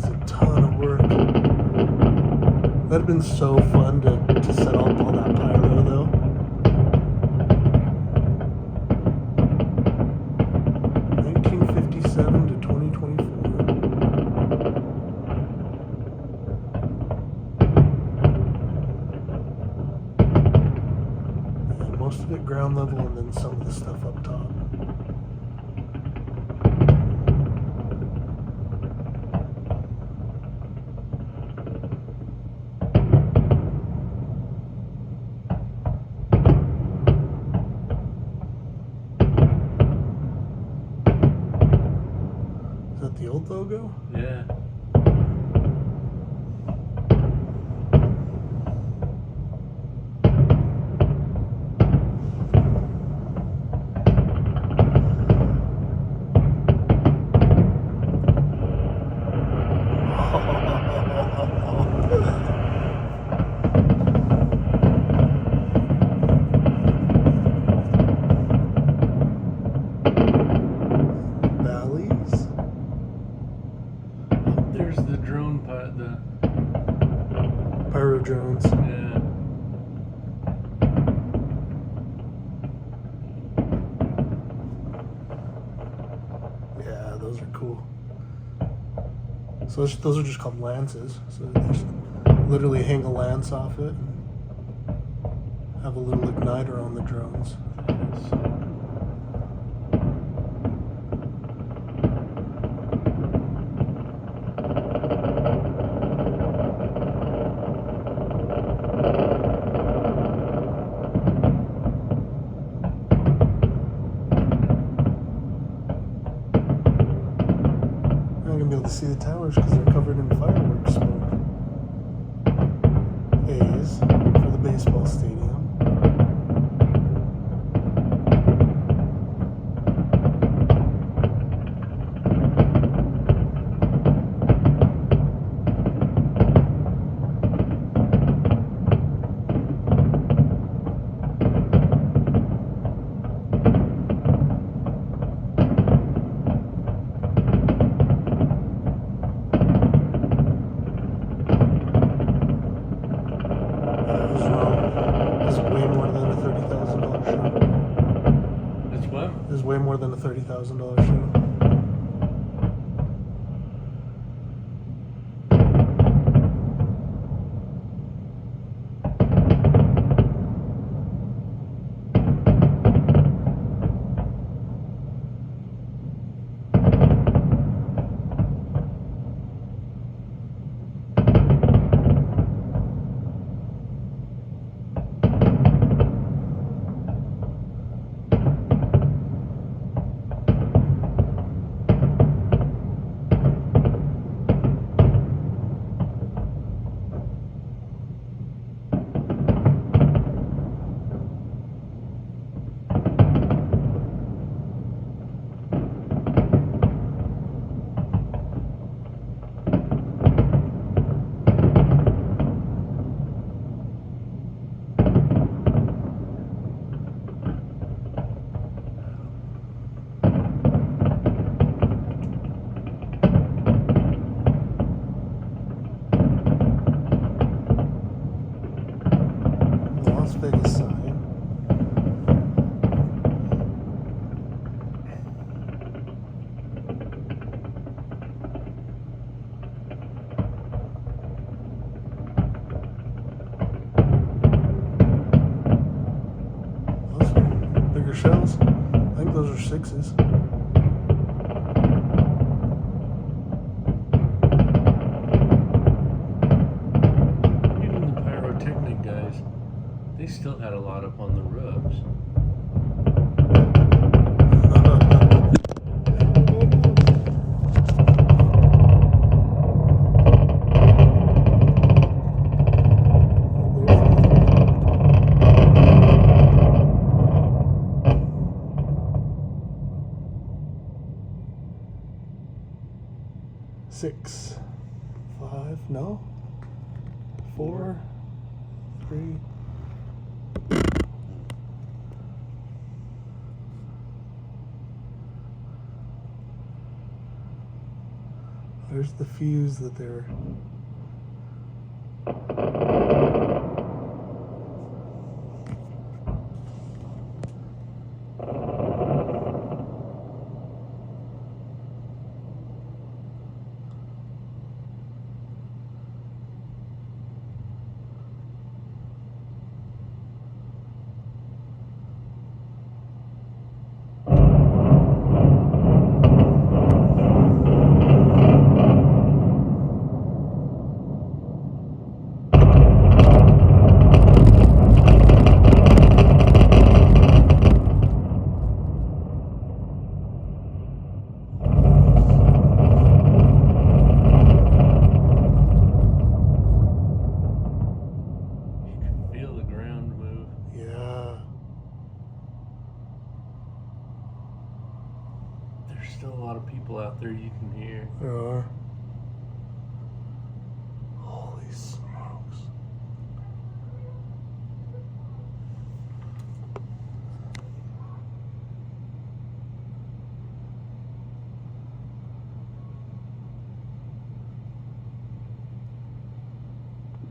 a ton of work. That'd have been so fun to set up all that pyro though. 1957 to 2024. Yeah, most of it ground level and then some of the stuff up top. The old logo? Yeah. Valleys? There's the drone pod, the Pyro drones. yeah. Yeah, those are cool. So those are just called lances. So they just literally hang a lance off it and have a little igniter on the drones. You're not gonna be able to see the towers because they're covered in fireworks smoke. A's for the baseball stadium. Is way more than a $30,000 show. Las Vegas sign. Those are bigger shells. I think those are 6s. Even the pyrotechnic guys, they still had a lot up on the roofs. Six, 5, no, 4, 3. There's the fuse that they're